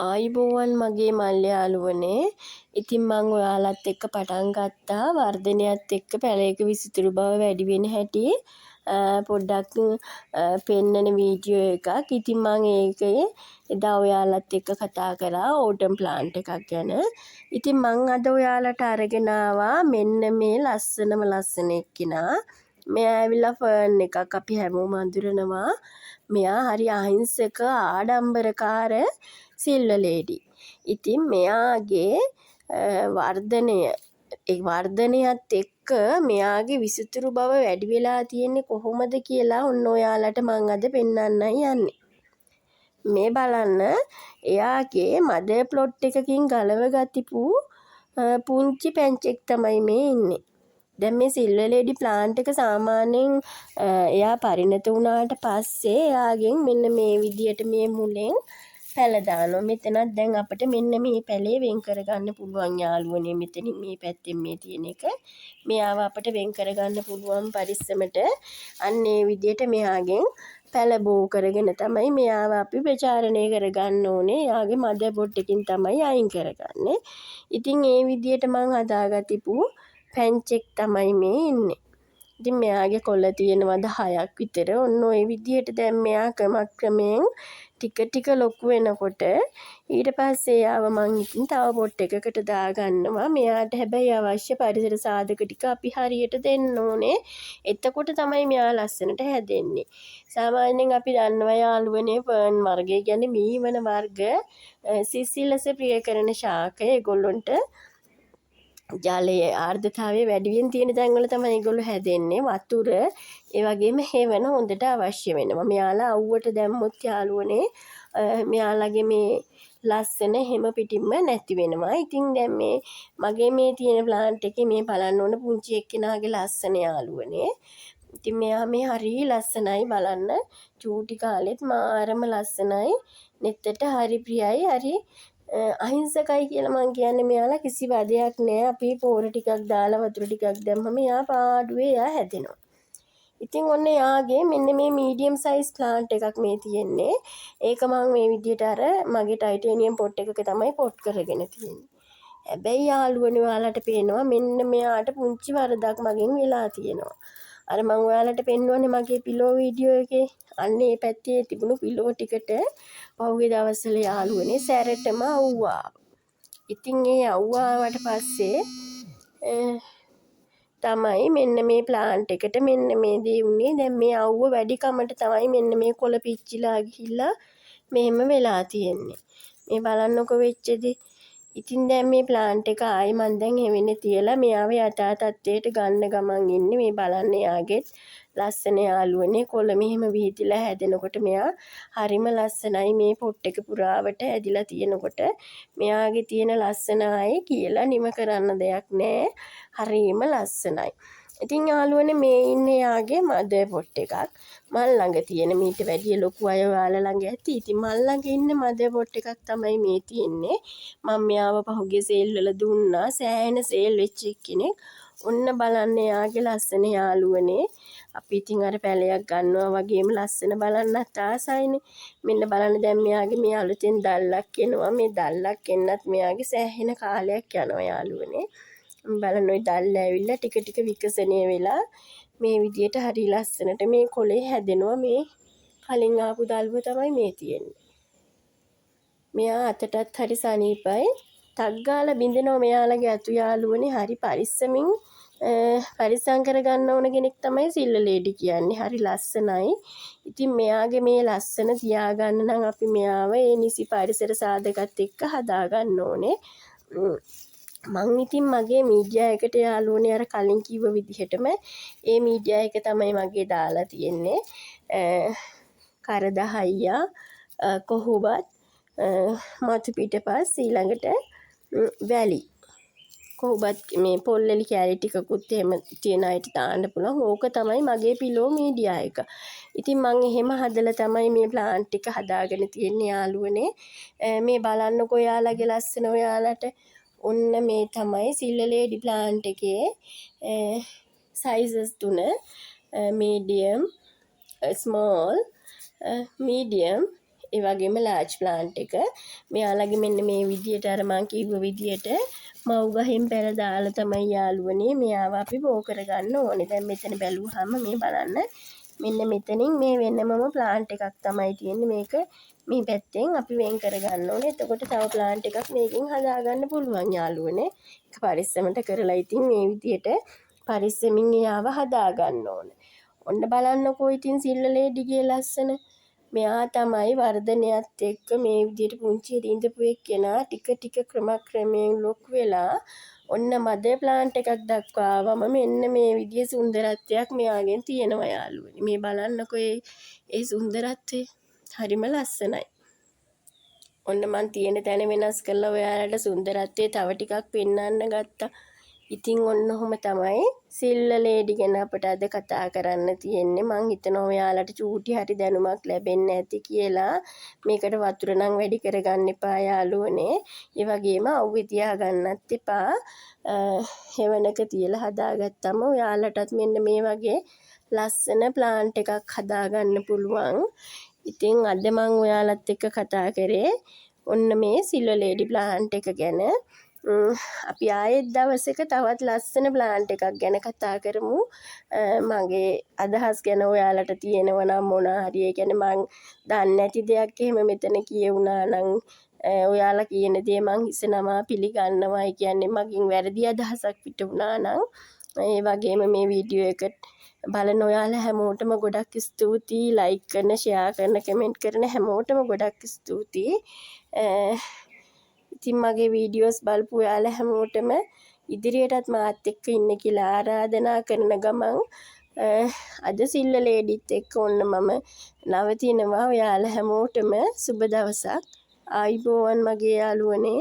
ආයුබෝවන් මගේ මල් යාළුවනේ. ඉතින් මං ඔයාලත් එක්ක පටන් ගත්තා වර්ධනයත් එක්ක පැලයක විසිතුරු බව වැඩි වෙන හැටි පොඩ්ඩක් පෙන්නන වීඩියෝ එකක්. ඉතින් මං ඒකේ එදා ඔයාලත් එක්ක කතා කරා ඕටම් ප්ලාන්ට් එකක් ගැන. ඉතින් මං අද ඔයාලට අරගෙන ආවා මෙන්න මේ ලස්සන එක්කිනා. මෙයා ඇවිල්ලා ෆර්න් එකක් අපි හැමෝම අඳුරනවා. මෙයා හරි අහිංසක ආඩම්බරකාර සිල්වර් ලේඩි. ඉතින් මෙයාගේ වර්ධනයත් එක්ක මෙයාගේ විසිතුරු බව වැඩි වෙලා තියෙන්නේ කොහොමද කියලා ඔන්න ඔයාලට මං අද පෙන්වන්නයි යන්නේ. මේ බලන්න එයාගේ මදර් ප්ලොට් එකකින් ගලව ගතිපු පුංචි පැංචෙක් තමයි මේ ඉන්නේ. දැන් මේ සිල්වර් ලේඩි ප්ලාන්ට් එක සාමාන්‍යයෙන් එයා පරිණත වුණාට පස්සේ එයාගෙන් මෙන්න මේ විදියට මේ මුලෙන් පැල දානවා. මෙතනත් දැන් අපිට මෙන්න මේ පැලේ වෙන් කරගන්න පුළුවන් යාළුවනේ. මෙතනින් මේ පැත්තෙන් මේ තියෙන එක මෙයාව අපිට වෙන් කරගන්න පුළුවන් පරිස්සමට. අන්න ඒ විදියට මෙයාගෙන් පැල බෝ කරගෙන තමයි මෙයාව අපි ප්‍රචාරණය කරගන්න ඕනේ. එයාගේ මදර් බොඩ් එකකින් තමයි අයින් කරගන්නේ. ඉතින් ඒ විදියට මං හදාගතිපු පැංචෙක් තමයි මේ ඉන්නේ. ඉතින් මෙයාගේ කොළ තියෙනවද 6ක් විතර. ඔන්න ඔය විදියට දැන් මෙයා ක්‍රමයෙන් ටික ලොකු වෙනකොට ඊට පස්සේ යාව මං ඉතින් තව පොට් එකකට දාගන්නවා. මෙයාට හැබැයි අවශ්‍ය පරිසර සාධක ටික අපි හරියට දෙන්න ඕනේ. එතකොට තමයි මෙයා ලස්සනට හැදෙන්නේ. සාමාන්‍යයෙන් අපි දන්නවා යාළුවනේ ෆර්න් වර්ගය කියන්නේ මීවන වර්ග සිසිලස ප්‍රිය කරන ශාක. ඒගොල්ලොන්ට ජලයේ ආර්ද්‍රතාවය වැඩියෙන් තියෙන තැන්වල තමයි ඒගොල්ලෝ හැදෙන්නේ. වතුර ඒ වගේම හේවන හොඳට අවශ්‍ය වෙනවා. මෙයාලා අවුවට දැම්මොත් යාළුවනේ මෙයාලගේ මේ ලස්සන හැම පිටින්ම නැති වෙනවා. ඉතින් දැන් මේ මගේ මේ තියෙන ප්ලාන්ට් එකේ මේ බලන්න ඕන පුංචි එක්කෙනාගේ ලස්සන යාළුවනේ. ඉතින් මෙයා මේ හරි ලස්සනයි බලන්න. චූටි කාලෙත් මාරම ලස්සනයි. නෙතට හරි ප්‍රියයි. හරි අහිංසකයි කියලා මං කියන්නේ. මෙයාලා කිසි වදයක් නෑ. අපි පෝර ටිකක් දාලා වතුර ටිකක් දැම්මම එයා පාඩුවේ එයා හැදෙනවා. ඉතින් ඔන්න යාගේ මෙන්න මේ මීඩියම් සයිස් ප්ලාන්ට් එකක් මේ තියෙන්නේ. ඒක මං මේ විදියට අර මගේ ටයිටේනියම් පොට් එකක තමයි පොට් කරගෙන තියෙන්නේ. හැබැයි යාළුවනේ ඔයාලට පේනවා මෙන්න මෙයාට පුංචි වරදක් මගෙන් වෙලා තියෙනවා. අර මං ඔයාලට පෙන්වන්නේ මගේ පිලෝ වීඩියෝ එකේ අන්න ඒ පැත්තේ තිබුණු පිලෝ ටිකට පහුගිය දවස්වල යාළුවනේ සැරටම අවුවා. ඉතින් ඒ අවුවාවට පස්සේ තමයි මෙන්න මේ ප්ලාන්ට් එකට මෙන්න මේ දේ උනේ. දැන් මේ අවුව වැඩි කමට තමයි මෙන්න මේ කොළ පිච්චිලා ගිහිල්ලා මෙහෙම වෙලා තියෙන්නේ. මේ බලන්නකො වෙච්ච දේ. ඉතින් දැන් මේ ප්ලාන්ට් එක ආයි මන් දැන් හැවෙන්නේ තියලා මෙයාව යථා තත්ත්වයට ගන්න ගමන් ඉන්නේ. මේ බලන්න යාගෙත් ලස්සන යාළුවනේ කොළ මෙහෙම විහිදිලා හැදෙනකොට මෙයා හරිම ලස්සනයි. මේ පොට් එක පුරාවට ඇදිලා තියෙනකොට මෙයාගේ තියෙන ලස්සනයි කියලා නිම කරන්න දෙයක් නෑ. හරිම ලස්සනයි. ඉතින් යාළුවනේ මේ ඉන්නේ යාගේ මදර් පොට් එකක්. මල් ළඟ තියෙන මීට වැඩිය ලොකු අය ඔයාලා ළඟ ඇති. ඉතින් මල් ළඟ ඉන්න මදර් පොට් එකක් තමයි මේ තියෙන්නේ. මම මෙයාව පහුගිය සේල් වල දුන්නා. සෑහෙන සේල් වෙච්ච කෙනෙක්. ඔන්න බලන්න යාගේ ලස්සන යාළුවනේ. අපි ඉතින් අර පැලයක් ගන්නවා වගේම ලස්සන බලන්නත් ආසයිනේ. මෙන්න බලන්න දැන් මෙයාගේ මේ අලුතෙන් දැල්ලක් එනවා. මේ දැල්ලක් එන්නත් මෙයාගේ සෑහෙන කාලයක් යනවා යාළුවනේ. බලන්න ওই දැල්ල ඇවිල්ලා ටික විකසණය වෙලා මේ විදියට හරි ලස්සනට මේ කොලේ හැදෙනවා. මේ කලින් ආපු දල්ව තමයි මේ තියෙන්නේ. මෙයා අතටත් හරි සනීපයි. ටක් ගාලා බින්දෙනවා මෙයාලගේ අතු යාළුවනේ. හරි පරිස්සමින් පරිස්සම් කරගන්න ඕන කෙනෙක් තමයි සිල්වර් ලේඩි කියන්නේ. හරි ලස්සනයි. ඉතින් මෙයාගේ මේ ලස්සන තියාගන්න නම් අපි මෙයාව ඒ නිසි පරිසර සාධකත් එක්ක හදාගන්න ඕනේ. මං ඉතින් මගේ මීඩියා එකට යාළුවනේ අර කලින් කිව්ව විදිහටම ඒ මීඩියා එක තමයි මගේ දාලා තියෙන්නේ. කරදහයියා කොහොබත් මතු පිටපස් ඊළඟට වැලි කොහොබත් මේ පොල්ලලි කැලි ටිකකුත් එහෙම තියෙන අයට දාන්න පුළුවන්. ඕක තමයි මගේ පිලෝ මීඩියා එක. ඉතින් මං එහෙම හදලා තමයි මේ ප්ලාන්ට් එක හදාගෙන තියෙන්නේ යාළුවනේ. මේ බලන්නකෝ යාළුවගේ ලස්සන ඔයාලට. ඔන්න මේ තමයි සිල්වර් ලේඩි ප්ලාන්ට් එකේ සයිසස් 3 මීඩියම් ස්මෝල් මීඩියම් ඒ වගේම ලාර්ජ් ප්ලාන්ට් එක මෙයාලගේ මෙන්න මේ විදියට අර මං කිව්ව විදියට මව් ගහෙන් පැල දාලා තමයි යාළුවනේ මෙයාව අපි බෝ කරගන්න ඕනේ. දැන් මෙතන බැලුවාම මේ බලන්න මෙන්න මෙතනින් මේ වෙනමම ප්ලාන්ට් එකක් තමයි තියෙන්නේ. මේක මේ පැත්තෙන් අපි වෙන් කරගන්න ඕනේ. එතකොට තව ප්ලාන්ට් එකක් මේකෙන් හදාගන්න පුළුවන් යාළුවනේ. ඒක පරිස්සමට කරලා ඉතින් මේ විදියට පරිස්සමින් එයාව හදාගන්න ඕනේ. ඔන්න බලන්නකෝ ඉතින් සිල්ල ලේඩිගේ ලස්සන. මෙයා තමයි වර්ධනයත් එක්ක මේ විදියට පුංචි ඉඳපු එක්කෙනා ටික ක්‍රමයෙන් ලොකු වෙලා ඔන්න මදර් ප්ලාන්ට් එකක් දක්වා ආවම මෙන්න මේ විදිය සුන්දරත්වයක් මෙයාගෙන් තියෙනවා යාළුවනේ. මේ බලන්නකෝ ඒ සුන්දරත්වය. හරිම ලස්සනයි. ඔන්න මං තියෙන තැන වෙනස් කරලා ඔයාලට සුන්දරත්වය තව ටිකක් පෙන්වන්න ගත්තා. ඉතින් ඔන්න ඔහොම තමයි සිල්ල ලේඩි ගැන අපට අද කතා කරන්න තියෙන්නේ. මං හිතනවා ඔයාලට චූටි හරි දැනුමක් ලැබෙන්න ඇති කියලා. මේකට වතුර නම් වැඩි කරගන්න එපා යාළුවනේ. ඒ වගේම අවුවේ තියාගන්නත් එපා. හෙවණක තියලා හදාගත්තම ඔයාලටත් මෙන්න මේ වගේ ලස්සන ප්ලාන්ට් එකක් හදාගන්න පුළුවන්. ඉතින් අද මං ඔයාලත් එක්ක කතා කරේ ඔන්න මේ සිල්වර් ලේඩි ප්ලාන්ට් එක ගැන. අපි ආයෙත් දවසක තවත් ලස්සන ප්ලාන්ට් එකක් ගැන කතා කරමු. මගේ අදහස් ගැන ඔයාලට තියෙනවා නම් මොනවා හරි ඒ කියන්නේ මං දන්නේ නැති දෙයක් එහෙම මෙතන කියුණා නම් ඔයාලා කියන දේ මං හිතනවා පිළිගන්නවා. ඒ කියන්නේ මගෙන් වැරදි අදහසක් පිට වුණා නම් ඒ වගේම මේ වීඩියෝ එක බලන ඔයාලා හැමෝටම ගොඩක් ස්තුතියි. ලයික් කරන, ෂෙයා කරන, කමෙන්ට් කරන හැමෝටම ගොඩක් ස්තුතියි. ඉතින් මගේ වීඩියෝස් බලපු ඔයාලා හැමෝටම ඉදිරියටත් මාත් එක්ක ඉන්න කියලා ආරාධනා කරන ගමන් අද සිල්ල ලේඩිත් එක්ක ඔන්න මම නවතිනවා. ඔයාලා හැමෝටම සුබ දවසක්. ආයිබෝවන් මගේ යාළුවනේ.